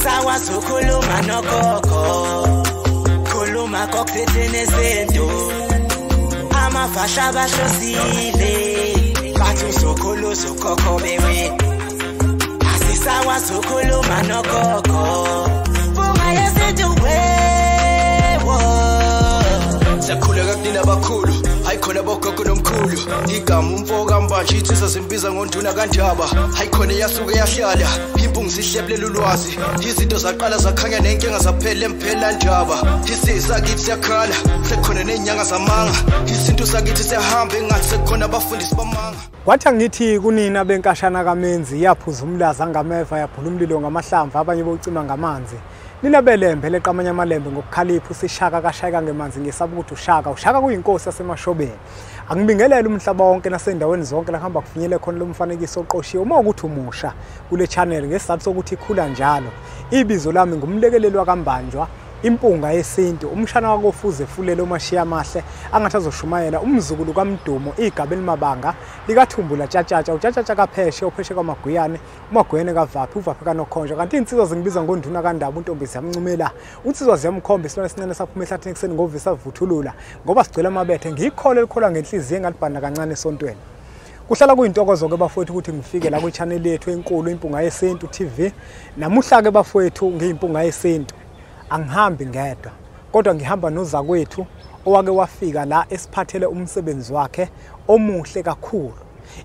asisakwazi ukukhuluma nogogo khuluma kokuthethe nezinto amavasha abahlosile bathi uzokhuluza ugogo bewe asisakwazi ukukhuluma nogogo bunga yezinto wewo siyakhuleka kunina abakhulu hayikhona bogogo nomkhulu igama umfoka mbanje itsisa simbiza ngonduna kandaba hayikhona yasuke yahlala impungu sihlebelela ulwazi izinto zaqala zakhanya nenkinga zaphela emphela njaba isisa kithi siyakhala sekhona nenyanga zamanga izinto sakithi siyahamba engathi sekhona abafundisi bamanga kwathi ngithi kunina benkashana kamenzi yaphuza umlaza ngameva yaphula umlilo ngamahlamvu abanye bocima ngamanzi nina belembe leqamanya amalembe ngokukhalipha usishaka kashayeka ngemanzi ngesaba ukuthi ushaka kuyinkosi yasemashobeni angibingelela umhlaba wonke nasendaweni zonke la hamba kufinyele khona lo mfanekiso oqoshiwe uma ukuthi umusha kule channel ngesizathu sokuthi ikhula njalo ibizo lami ngumlekeleli wakambanjwa impunga yesintu umshana wakofuze fulele umashiya amahle angathi azoshumayela umzukulu kaMdumo igaba elimabanga likathumbula tshatatsha utshatatsha kapheshe opheshe kwamaguyane umagwene kavaphi uvaphi kanokhonja kanti insizwa zingibiza ngonduna kandaba untombisi yamncumela unsizwa ziyamkhomba isilwane esincane saphuma ehlathini ekseni ngovisa vuthulula ngoba sigcwele amabethe ngikhole likholwa ngenhliziyo engalibhana kancane esontweni kuhlala kuyintokozo ke bafowethu ukuthi ngifike la kwi-channel yethu enkulu impunga yesintu TV namuhla ke bafowethu ngiyimpunga yesintu angihambi ngedwa kodwa ngihamba nozakwethu owake wafika la esiphathele umsebenzi wakhe omuhle kakhulu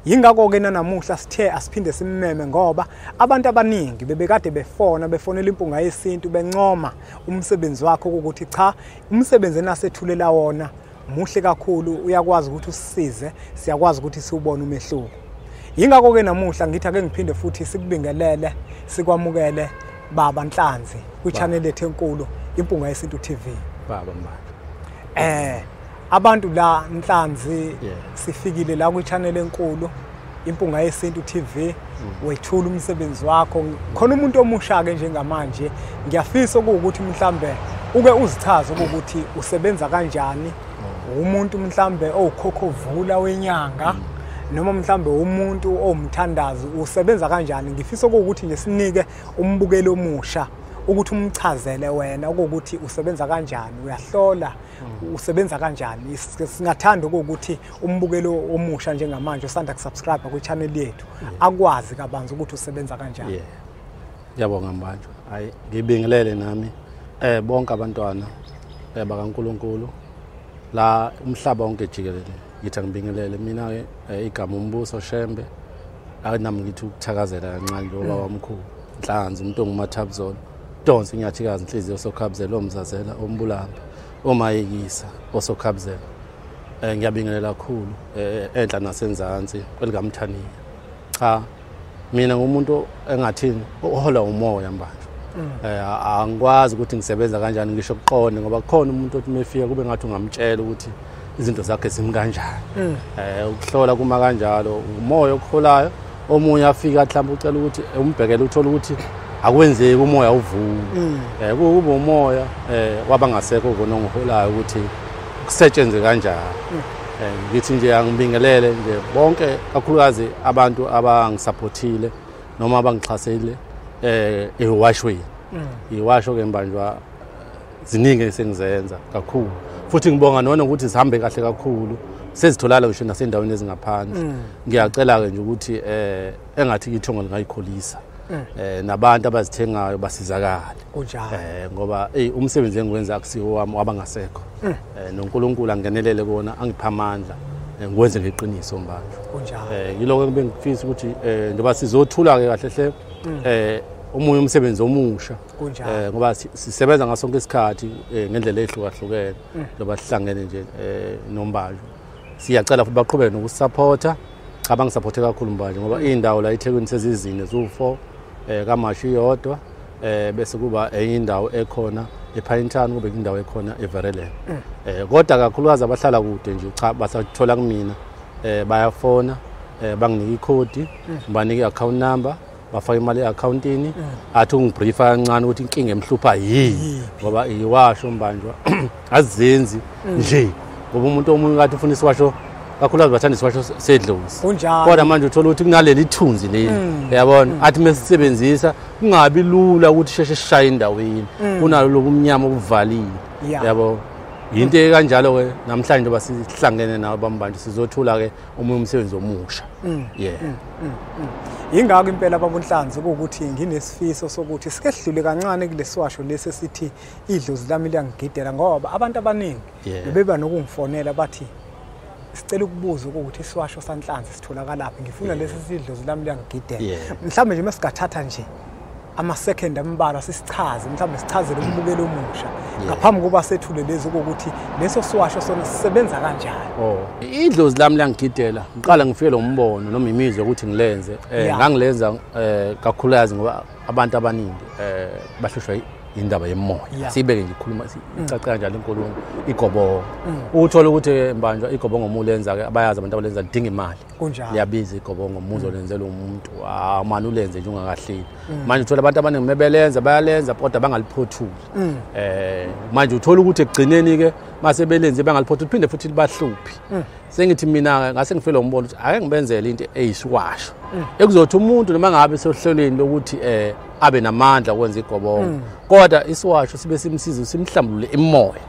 yingakho ke namuhla sithe asiphinde simmeme ngoba abantu abaningi bebekade befonela impunga yesintu bencoma umsebenzi wakhe ukuthi cha umsebenzi enasethulela wona muhle kakhulu uyakwazi ukuthi usisize siyakwazi ukuthi siubone umehluko yingakho ke namuhla ngithi ake ngiphinde futhi sikubingelele sikwamukele baba Nhlanzi kwi-channel yethu enkulu impunga yesintu TV baba manje abantu la Nhlanzi sifikile la kwi-channel enkulu impunga yesintu TV wethula umsebenzi wakho khona umuntu omusha ke njengamanje ngiyafisa ukuthi mhlambe uke uzichaze ukuthi usebenza kanjani umuntu mhlambe owukhokhovula wenyanga noma mhlambe umuntu omthandazi usebenza kanjani ngifisa ukuthi nje sinike umbukelo omusha ukuthi umchazele wena ukuthi usebenza kanjani uyahlola usebenza kanjani singathanda ukuthi umbukelo omusha njengamanje usanda kusubscribe kwi-channel yethu akwazi kabanzi ukuthi usebenza kanjani ngiyabonga manje hayi ngibingelele nami bonke abantwana bakaNkulunkulu la umhlaba wonke jikelele ngithi ngibingelele mina ke igama umbuso Shembe nami ngithi ukuthakazela kancane ngoba wamkhulu Nhlanzi umuntu ongumathabuzolo Donsi inyathikazi inhliziyo osokhabuzela omzazela ombulamba omayekisa osokhabuzela ngiyabingelela kakhulu enhla nasenzansi kwelikamthaniya cha mina ngumuntu engathini ohola umoya manje angikwazi ukuthi ngisebenza kanjani ngisho kuqonde ngoba khona umuntu othi mefika kube ngathi ungamtshela ukuthi izinto zakhe zimi kanjani ukuhlola kuma kanjalo umoya okuholayo omunye afika mhlawumbe ucela ukuthi umbhekele uthola ukuthi akwenzeki umoya uvuka kuba umoya wabangasekho kona ngiholayo ukuthi kusetshenzwe kanjani ngithi nje angibingelele nje bonke kakhulukazi abantu abangisupportile noma abangixhasile ewashweni iwasho ke mbanjwa ziningi esengizenza kakhulu futhi ngibonga nona ukuthi sihambe kahle kakhulu sezitholala ngisho nasendaweni ezingaphansi ngiyacela ke nje ukuthi engathi ithongo lingayikholisa nabantu abazithengayo basizakale ngoba umsebenzi engiwenza akusiwo wami wabangasekho noNkulunkulu angenelele kona angipha amandla ngikwenze ngeqiniso manje yiloko ngibengifisa ukuthi njengoba sizothula ke kahle hle omunye umsebenzi omusha ngoba sisebenza ngasonke isikhathi ngendlela ehlukahlukene ngoba sihlangene nje nombanjwa siyacela futhi baqhubeke nokusupporta abangisupporte kakhulu manje ngoba indawo la eThekwini sezizine zu4 kamashi yodwa bese kuba enye indawo ekhona ePinetown kube indawo ekhona eVereland kodwa kakhulukazi abahlala kude nje cha basathola kumina bayafona banginika ikhodi banike account number bafaka imali eaccountini athi ungibriefa kancane ukuthi inkinga emhlupha yini ngoba iwasho mbanjwa azenzi nje ngoba umuntu omunye ngathi ufuna isiwasho kakhulukazi bathanda isiwasho sedlozi Kunjalo. kodwa manje uthola ukuthi kunaleli thunzi leli uyabona athi mesisebenzisa kungabi lula ukuthi sheshe sishaye endaweni kunalo lokumnyama okuvalile yabo into kanjalo ke namhlanje njengoba sihlangene nawo bambanje sizothula ke omunye umsebenzi omusha ingakho impela babunhlanzi ukuthi nginesifiso sokuthi sike sidlule kancane kulesiwasho lesi sithi idlozi lami liyangigidela ngoba abantu abaningi beba nokungifonela bathi sicela ukubuza ukuthi isiwasho sanhlanzi sitholakala laphi ngifuna lesi sidlozi lami liyangigidela mhlawumbe nje mesikathatha nje ama-second ambalwa sisichaze mhlawumbe sichazele umbukelo omusha ngaphambi kokuba sethule lezi ukuthi leso siwasho sona sisebenza kanjani. Idlozi lami liyangigidela ngiqala ngifike lo mbono noma imizwa ukuthi ngilenze ngangilenza kakhulukazi ngoba abantu abaningi bahlushwa indaba yemoya sibeke nje ikhuluma icaca kanjalo inkulumo igobongo uthola ukuthi mbanjwa igobongo umulenza ke abayazi abantu abalenza lidinga imali liyabiza igobongo umuzo lenzela umuntu manje ulenze nje ungakahleli manje uthola abantu abaningi mebelenza bayalenza kodwa bangaliphothuli manje uthola ukuthi ekugcineni ke mase belenze bangaliphothuli phinde futhi libahluphi sengithi mina ngase ngifela umbono ukuthi ake ngibenzele into eyisiwasho ekuzothi umuntu noma ngabe sehlelweni lokuthi abe namandla ukwenza igobongo kodwa isiwasho sibe simsiza simhlambulule imoya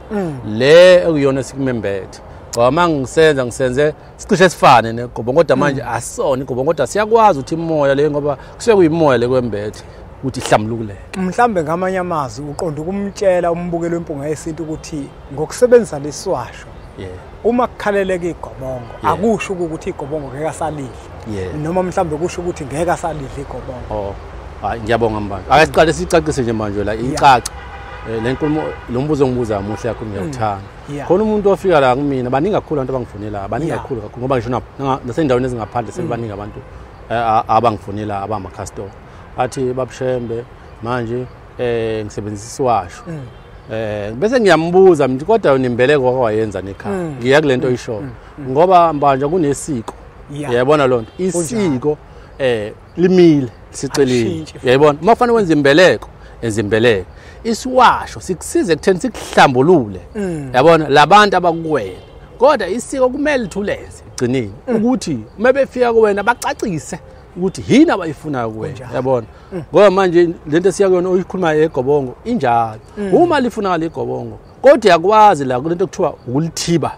le ekuyona sikumembethe ngoba mangisenza ngisenze sicishe sifane negobongo kodwa manje asona igobongo kodwa siyakwazi ukuthi imoya le ngoba kusuke kuyimoya le kwembethe ukuthi ihlambulule mhlambe ngamanye amazwi uqonda ukumtshela umbukelo wempunga yesintu ukuthi ngokusebenzisa lesiwasho uma kukhaleleke igobongo akusho ukuthi igobongo ngeke asalidle noma mhlambe kusho ukuthi ngeke asalidle igobongo. Ngiyabonga manje ake siqale sicacise nje manje la icaca lenkulumo lo mbuzo ngibuza muhle yakho ngiyawuthanda khona umuntu ofika la kumina baningi kakhulu abantu abangifonela baningi kakhulu ngoba ngisho nasendaweni ezingaphandle sebaningi abantu abangifonela abama customer athi babushembe manje ngisebenzisa isiwasho bese ngiyambuza mthi kodwa unimbeleko wakwayenza nekhaya ngiya kulento isho ngoba manje kunesiko uyabona lonto isiko limile sicelile uyayibona uma kufanele wenza imbeleko ezimbeleko isiwasho sikusize ekutheni sikuhlambulule uyabona labantu abakuwena kodwa isiko kumele lithulenze egcineni ukuthi uma befika kuwena bacacise ukuthi yini abayifunayo kuwena uyabona ngoba manje lento siyakuyona oyikhuluma yegobongo injalo uma lifuna legobongo kodwa yakwazi la kulento kuthiwa ukulithiba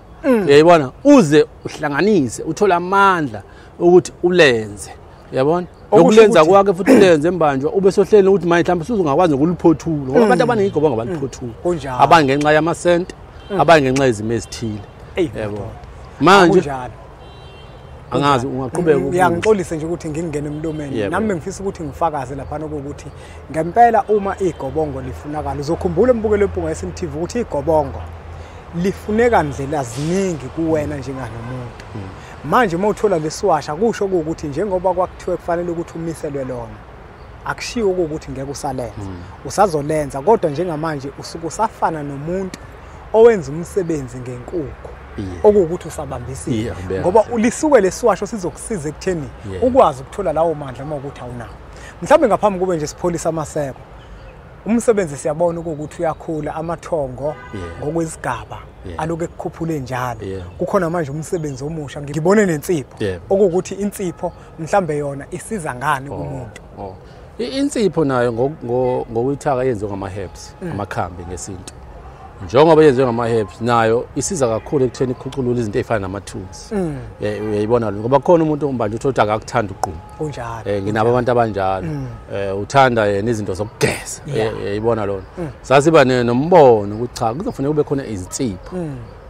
uyayibona uze uhlanganise uthola amandla ukuthi ulenze uyabona lokulenza kwakhe futhi ulenze embanjwa ube sohleli ukuthi manje mhlawumbe usuzungakwazi ukuliphothula ngoba abantu abaningi igobongo baliphothula abanye ngenxa yamasenti abanye ngenxa yezimo ezithile uyabona manje angazi ungaqhubeka ngiyangixolisa nje ukuthi ngingene emlomeni nami ngifisa ukuthi ngifakaze lapha ukuthi ngempela uma igobongo lifunakala uzokhumbula umbukelo wempunga yesimtv ukuthi igobongo lifuneka ndlela ziningi kuwena njenganomuntu manje uma uthola lesiwasha kusho ukuthi njengoba kwakuthiwe kufanele ukuthi umiselwe lona akushiwo ukuthi ngeke usalenza usazolenza kodwa njengamanje usuku safana nomuntu owenza umsebenzi ngenkukhu okuwukuthi usabambisile ngoba ulisuke lesiwasho sizokusiza ekutheni ukwazi ukuthola lawo mandla uma ukuthi awunawo mhlawumbe ngaphambi kube nje sipholisa amaseko umsebenzi siyabona ukuthi uyakhula amathongo ngokwezigaba aloke ekukhuphule njalo kukhona manje umsebenzi omusha ngibone nensipho okuwukuthi insipho mhlambe yona isiza ngani kumuntu insipho nayo ngokuthaka yenziwe ngama-herbs amakhambi ngesintu njengoba yenziwe ngama-herbs nayo isiza kakhulu ekutheni ikhuculule izinto ezifana namathunzi uyayibona ngoba khona umuntu mbanje uthola akakuthanda uqhubu kunjalo nginabo abantu abanjalo uthanda nezinto zokugeza uyayibona lona sasiba nombono ukuthi cha kuzofanele kube khona izinsipho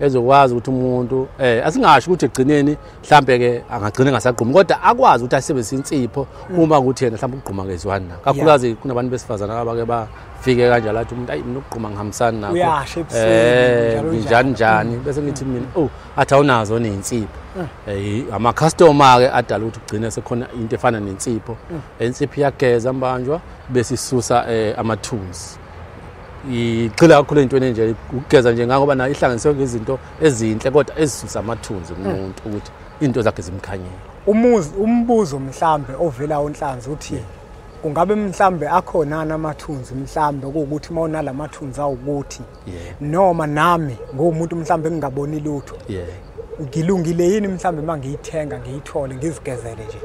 ezokwazi ukuthi umuntu asingasho ukuthi egcineni mhlambe ke angagcina ngasaqhuma kodwa akwazi ukuthi asebenzise insipho uma ukuthi yena mhlambe uqhuma ngezwani na kakhulukazi kunabantu besifazana abake bafike kanjalo athi umuntu ayi mina uqhuma ngihambisana nakho njani bese ngithi mina athi awunazo nezinsipho ama customer ke adala ukuthi ugcine sekhona into efana nensipho insipho iyageza mbanjwa bese isusa amathunzi igcila kakhulu entweni nje ukugeza nje ngoba na ihlanganiswe ngezinto ezinhle kodwa ezisusa amathunzi umuntu ukuthi into zakhe zimkhanyile umbuzo mhlambe ovela onhlanzi uthi ungabe mhlambe akhona amathunzi mhlambe ukuthi mawunalamathunzi awukuthi noma nami ngomuntu mhlambe ngingaboni lutho ngilungile yini mhlambe mangiyithenga ngiyithole ngizigezele nje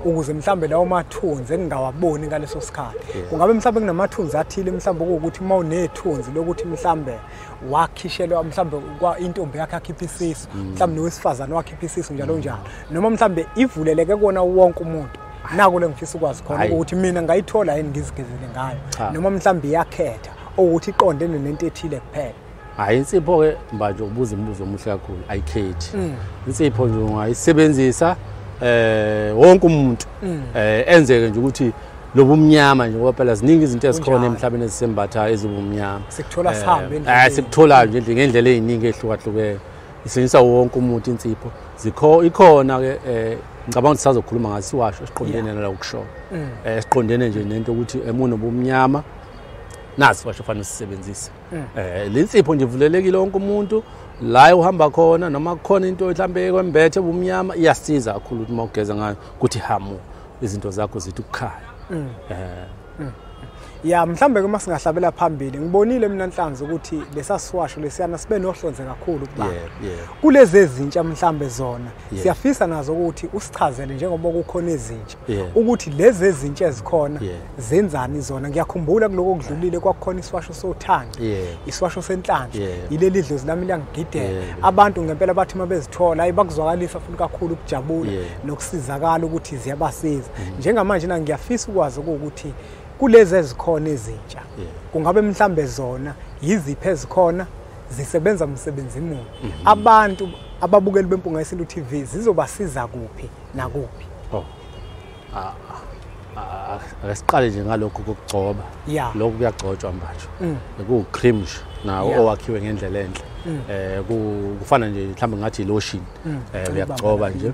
ukuze mhlambe lawo mathunzi engingawaboni ngaleso sikhathi kungabe mhlambe kunamathunzi athile mhlambe ukuthi mawunethunzi lokuthi mhlambe wakhishelwa mhlambe kwa intombi yakhe akhipha isisu mhlambe nowesifazana wakhipha isisu njalo njalo noma mhlambe ivuleleke kona wonke umuntu nako lengifisa ukwazi khona ukuthi mina ngayithola yini ngizigezele ngayo noma mhlambe iyakhetha ukuthi iqondene nento ethile kuphela. Hayi insipho ke manje ubuza imibuzo omuhle kakhulu ayikhethi. Insipho nje ungayisebenzisa wonke umuntu enzeke nje ukuthi lobu mnyama nje ngoba phela ziningi izinto ezikhona emhlabeni ezisembatha ezibumnyama. Sikuthola sihambe endleleni. Sikuthola nje ngendlela eziningi ehlukahlukene. Isebenzisa wonke umuntu insipho. Ikhona ke ngicabanga ukuthi sazokhuluma ngaso Iziwasho esiqondene nala ukusho. Esiqondene nje nento ukuthi emuntu obumnyama nasi washo fanele sisebenzise. Linsipho nje ivulelekile wonke umuntu la uhamba khona noma kukhona into mhlambe kwembethe obumnyama iyasiza kakhulu ukuthi mawugeza ngayo ukuthi hamu izinto zakho zithi ukukhaya. Ya mhlambe ke masingahlabela phambili ngibonile mina nhlanzi ukuthi lesasiwasho lesiyana sibe nohlonze kakhulu kuba kulezi ezintsha mhlambe zona siyafisa nazo ukuthi usichazele njengoba kukhona ezintsha ukuthi lezi ezintsha ezikhona zenzani zona. Ngiyakhumbula kuloko kudlulile kwakukhona isiwasho sothando isiwasho senhlanhla yileli dlozi lami liyangigidela abantu ngempela bathi mabezithola ayibakuzwakalisa futhi kakhulu ukujabula nokusizakala ukuthi ziyabasiza njengamanje na ngiyafisa ukwazi ukuthi kulezi ezikhona ezintsha kungabe mhlambe zona yiziphi ezikhona zisebenza umsebenzi muni abantu ababukeli bempunga yesintu TV zizobasiza kuphi nakuphi. Asiqale nje ngalokho kokugcoba lokho kuyagcotshwa manje ku-cream nawo owakhiwe ngendlela enhle kufana nje mhlambe ngathi lotion uyagcoba nje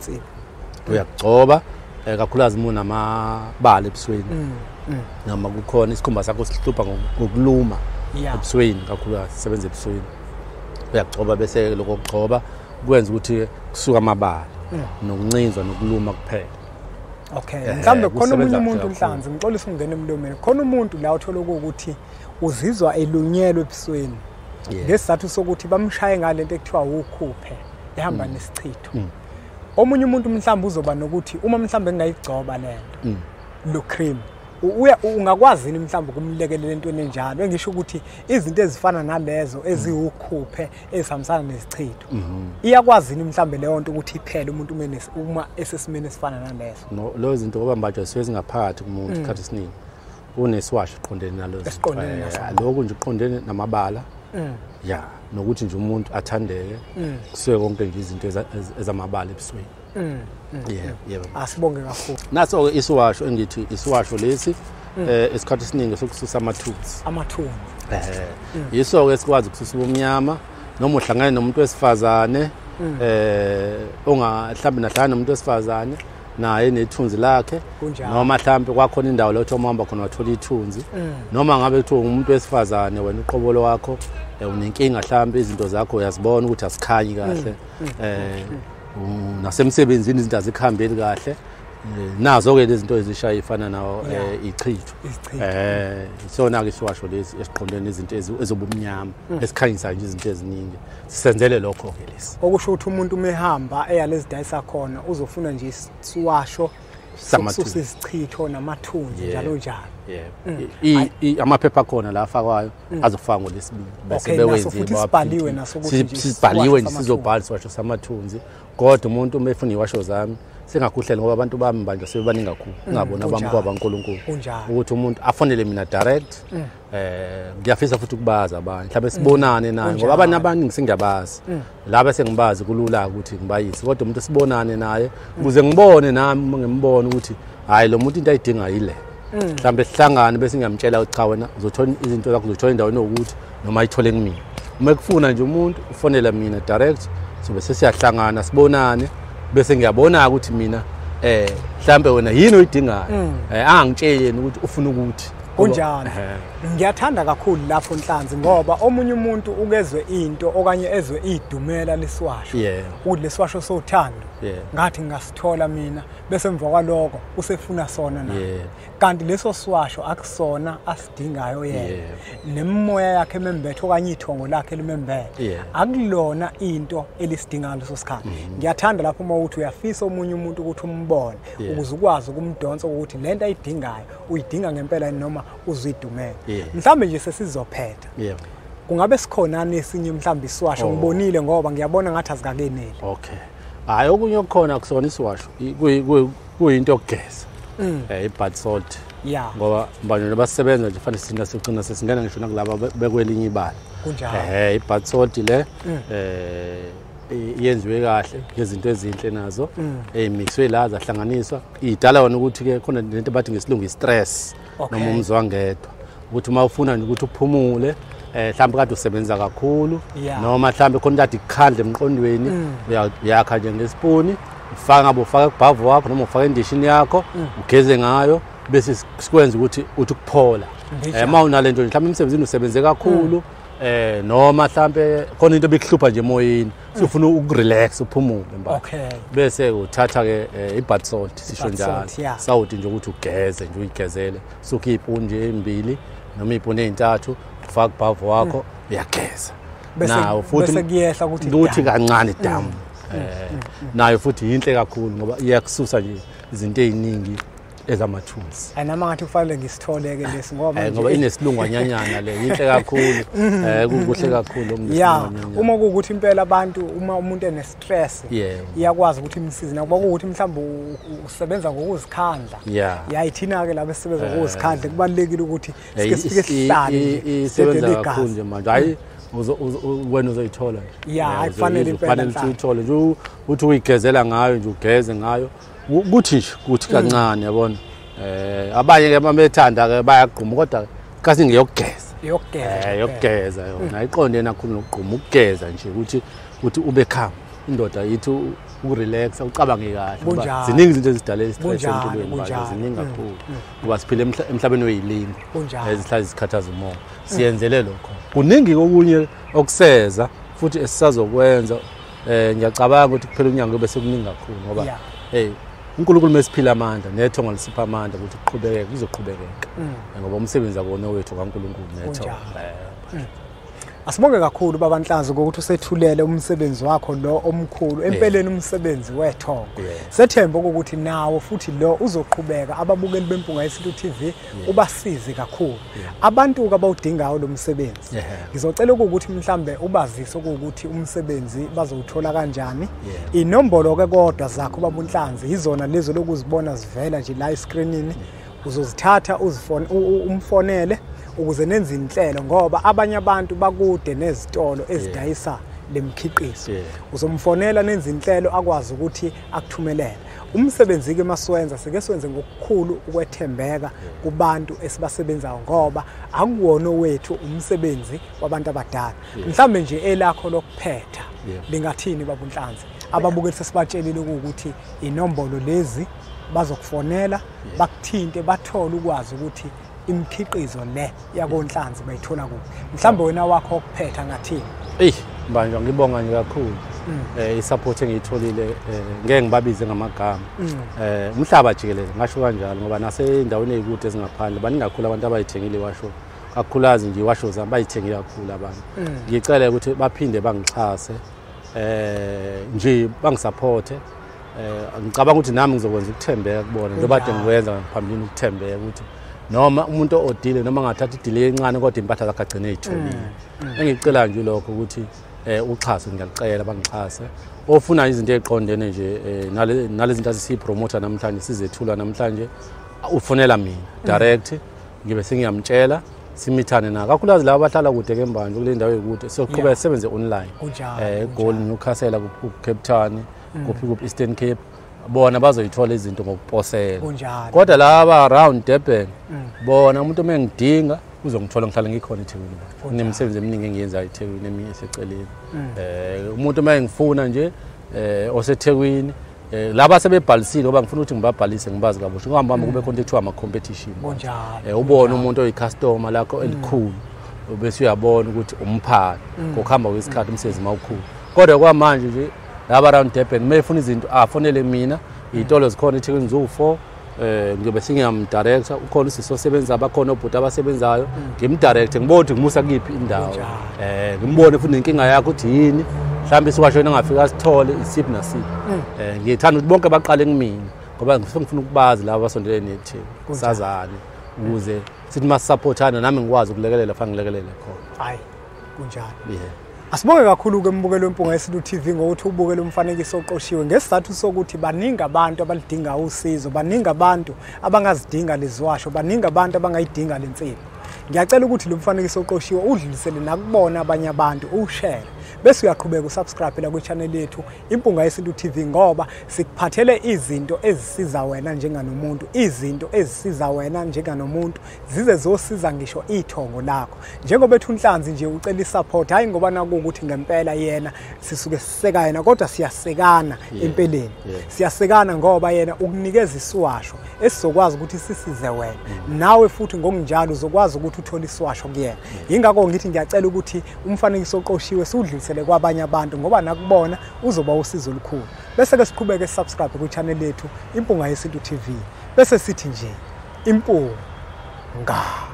uyagcoba kakhulukazi uma unamabala ebusweni noma kukhona isikhumba sakho sihlupha ngokuluma ebusweni kakhulukazi sisebenza ebusweni uyagcoba bese lokho kugcoba kwenza ukuthi kusuka amabala nokuncinzwa nokuluma kuphela. Mhlambe khona umunye umuntu nhlanzi ngixolisa ungena emlomeni khona umuntu la uthola ukuthi uzizwa elunyelwe ebusweni ngesizathu sokuthi bamshaye ngalento ekuthiwa ukhuphe ehamba nesichitho. Omunye umuntu mhlambe uzoba nokuthi uma mhlambe ngingayigcoba lento lo cream ungakwazi ni mhlambe kumlekelela entweni enjalo engisho ukuthi izinto ezifana nalezo eziwukhuphe ezihambisana nesichitho iyakwazi ni mhlambe leyo nto ukuthi iphele umuntu uma esesimene esifana nalezo. No lo zinto ngoba manje siwezingaphakathi kumuntu isikhathi esiningi unesiwasho eqondene nalozo lokho nje uqondene namabala nokuthi nje umuntu athandeke kusuke konke nje izinto ezamabala ebusweni. Asibonge kakhulu. Naso ke isiwasho engithi isiwasho lesi esikhathi esiningi sokususa amathunzi. Yiso ke sikwazi ukususa ubumnyama noma uhlangane nomuntu wesifazane ongahlambi nahlangana nomuntu wesifazane naye nethunzi lakhe noma mhlambe kwakhona indawo lapho umhamba khona wathola ithunzi noma ngabe kuthiwa umuntu wesifazane wena uqobolo wakho unenkinga mhlambe izinto zakho uyazibona ukuthi asikhanyi kahle nasemsebenzini izinto azikhambeli kahle nazo ke lezi zinto ezishaya ifana nawo ichitho isona ke isiwasho lesi esiqondene izinto ezobumnyama esikhanyisa nje izinto eziningi sisenzele lokho ke lesi okusho ukuthi umuntu umehamba eyalezi dayisa khona uzofuna nje isiwasho sokususa isichitho namathunzi njalo njalo. Amaphepha khona la afakwayo azofaka ngolesibili bese bewenziwe sibhaliwe naso ukuthi sibhaliwe nje sizobhala isiwasho samathunzi kodwa umuntu uma efuna iwasho zami sengakuhlela ngoba abantu bami manje sebebaningi kakhulu ngabona bami kwabaNkulunkulu ukuthi umuntu afonele mina direct ngiyafisa futhi ukubaza abanye mhlawumbe sibonane naye ngoba abanye abaningi sengiyabazi laba sengibazi kulula ukuthi ngibayise kodwa umuntu sibonane naye ukuze ngibone nami ngimbone ukuthi hayi lo muntu into ayidinga yile mhlawumbe sihlangane bese ngiyamtshela ukuthi cha wena uzothola izinto zakho uzothola endaweni ukuthi noma ayithole kumina uma kufuna nje umuntu ufonela mina direct sobe sesiyahlangana sibonane bese ngiyabona ukuthi mina mhlambe wena yini oyidingayo angitshele ukuthi ufuna ukuthi kunjani. Ngiyathanda kakhulu lapho Nhlanzi ngoba omunye umuntu ukezwe into okanye ezwe idumela lesiwasho ukuthi lesiwasho sothando ngathi ngasithola mina bese emva kwaloko usefuna sona naye kanti leso siwasho akusona asidingayo yena nemimoya yakhe emembethe okanye ithongo lakhe limembethe akulona into elisidingayo leso sikhathi ngiyathanda lapho uma uthi uyafisa omunye umuntu ukuthi umbone ukuze ukwazi ukumdonsa ukuthi lento ayidingayo uyidinga ngempela noma uzidumela mhlambe nje sesizophetha kungabe sikhonana esinye mhlambe isiwasho ngibonile ngoba ngiyabona ngathi azikakeneli okay hayi okunye okukhona kusona isiwasho kuyinto yokugeza i-bath salt ngoba manje basebenza nje fanele sina sigcina sesingena ngisho nakulabo bekwelinye ibala kunjalo i-bath salt le yenziwe kahle ngezinto ezinhle nazo emixwe la zahlanganiswa idala wona ukuthi ke khona lento bathi ngesilungu i-stress noma umzwangedwa ukuthi uma ufuna nje ukuthi uphumule mhlawumbe kade usebenza kakhulu noma mhlawumbe khona kade ikhandle emqondweni uyakha nje ngesipuni ufaka kubhavu wakho noma ufaka endishini yakho ugeze ngayo bese sikwenza ukuthi ukuphola uma unalento mhlawumbe emsebenzini usebenze kakhulu noma mhlawumbe khona into ebikuhlupha nje emoyeni ufuna ukurelax uphumule bese uthatha ke i-bath salt sisho njalo sawuthi nje ukuthi ugeze nje uyigezele suka ipuni nje embili noma ipuni ezintathu ufaka kubhavu wakho uyageza nawo futhi bese kuyehla ukuthi kancane damu nayo futhi yinhle kakhulu ngoba iyakususa nje izinto eziningi ezamathunzi anama ngathi kufanele ngisitholeke lesi ngoba inesilungwanyanyana le yinhle kakhulu kuhle kakhulu uma kuukuthi impela abantu uma umuntu ene stress iyakwazi ukuthi imsize nakuba kuukuthi mhlawumbe usebenza ngokuzikhandla yayithina ke labo esebenza ngokuzikhandla kubalekile ukuthi sike sifike sihlale isebenza kakhulu nje manje hayi wena uzoyithola kufanele uyithole nje uthi uyigezela ngayo nje ugeze ngayo kuthi kancane yabona abanye ke bamethanda ke bayagquma kodwa kasi ngiyogeza yona ayiqonde nakhulu nokugquma ukugeza nje ukuthi ube calm indoda yithi ukurelax ucabange kahle ngoba ziningi izinto ezidalela istress empilweni manje ziningi kakhulu ngoba siphile emhlabeni weyilingo ezihlala izikhathaza umoya siyenzele lokho kuningi okunye okuseza futhi esisazokwenza ngiyacabanga ukuthi kuphela unyanga bese kuningi kakhulu ngoba uNkulunkulu mesiphila amandla nethonga lisipha amandla ukuthi kuqhubeke kuzoqhubekeka ngoba umsebenzi akona wethu kaNkulunkulu nethonga Asibonge kakhulu babanhlanzi ukuthi usethulele umsebenzi wakho lo omkhulu empeleni umsebenzi wethongo sethemba ukuthi nawo futhi lo uzoqhubeka ababukeli bempunga yeSilo TV ubasize kakhulu abantu abawudingayo lo msebenzi ngizocela ukuthi mhlambe ubazise ukuthi umsebenzi bazowuthola kanjani inombolo ke kodwa zakho babunhlanzi izona lezo lokuzibona zivela nje la escreenini uzozithatha umfonele ukuze nenze inhlelo ngoba abanye abantu bakude nezitolo ezidayisa lemkhiqizo uzomfonela nenze inhlelo akwazi ukuthi akuthumelele umsebenzi ke masiwenza sike siwenze ngokukhulu ukwethembeka kubantu esibasebenzayo ngoba akuwona wethu umsebenzi wabantu abadala mhlambe nje elakho lokuphetha lingathini babunhlanzi ababukeli sesibatshelile ukuthi inombolo lezi bazokufonela bakuthinte bathole ukwazi ukuthi imkhiqizo le yakonhlanzi bayithola kuphi mhlambe wena wakho okuphetha ngathini manje ngibonga nje kakhulu isupport engiyitholile ngeke ngibabize ngamagama umhlaba jikelele ngasho kanjalo ngoba nasendaweni ezikude ezingaphandle baningakhulu abantu abayithengile iwasho kakhulazi nje iwasho zami bayithengile kakhulu abantu ngicela ukuthi baphinde bangixhase nje bangisupporte ngicabanga ukuthi nami ngizokwenza ukuthembeka kubona njengoba kade ngikwenza ngaphambilini ukuthembeka ukuthi noma umuntu odile noma ngathatha idile encane kodwa impahla zakhe agcine ezitholile engicela nje lokho ukuthi uxhaso ngiyacela bangixhase ofuna izinto eziqondene nje nalezi zinto sisipromoter namhlanje sizethula namhlanje ufonela mina direct ngibe sengiyamtshela simithane na kakhulukazi laba abahlala kude kembanje kule ndawo ekude soqhubeka sisebenze online eGoli Newcastle ku Cape Town ku Eastern Cape bona bazoyithola izinto ngokuposela kodwa laba around Durban bona umuntu mengidinga uzongithola ngihlala ngikhona eThekwini kunemisebenzi eminingi engiyenzayo eThekwini eminye eseceleni umuntu mengifuna nje oseThekwini laba sebebhalisile ngoba ngifuna ukuthi ngibabhalise ngibazi kabusha ngihamba kube khona ekuthiwa ama competition ubone umuntu oyicustomer lakho elikhulu bese uyabona ukuthi umphana ngokuhamba kwesikhathi umsebenzi mawukhulu kodwa kwamanje nje laba around Durban mayefuna izinto afonele mina izitolo zikhona eThekwini zo4 ngiyobe singiyamdirector ukhona usisi osebenza abakhona obhuti abasebenzayo ngimdirect ngibone ukuthi ngimusa kiphi indawo ngimbone futhi inkinga yakho uthi yini mhlawumbe isiwasho yena ngafika sithole isiphi nasiphi ngiyithanda ukuthi bonke baqale ngimina ngoba ngifuna ukubazi laba abasondele nethi sazane ukuze sithi masupportana nami ngikwazi ukulekelela fanele ngilekelele khona hayi kunjalo Asibonge kakhulu ke mbukelo wempunga yesiLu TV ngokuthi ubukele umfanekiso oqoshiwe ngesizathu sokuthi baningi abantu abalidinga usizo baningi abantu abangazidinga leziwasho baningi abantu abangayidinga lensipho ngiyacela ukuthi lo mfanekiso oqoshiwe udlulisele nakubona abanye abantu ushare bese uyaqhubeka usubscribe la kwi-channel yethu impunga yesiLu TV ngoba sikuphathele izinto ezisiza wena njenganomuntu izinto ezisiza wena njenganomuntu zize zosiza ngisho ithongo lakho njengoba ethu unhlanzi nje ucela isupport hayi ngoba nakuukuthi ngempela yena sisuke siseka yena kodwa siyasekana empeleni siyasekana ngoba yena ukunikeza isiwasho esizokwazi ukuthi sisize wena nawe futhi ngokunjalo uzokwazi ukuthi uthole isiwasho kuyena ingakho ngithi ngiyacela ukuthi umfanekiso oqoshiwe siudlulisele kwabanye abantu ngoba nakubona uzoba usizo olukhulu bese ke siqhubeke subscribe ku channel yethu impunga yesiLu TV bese sithi nje impunga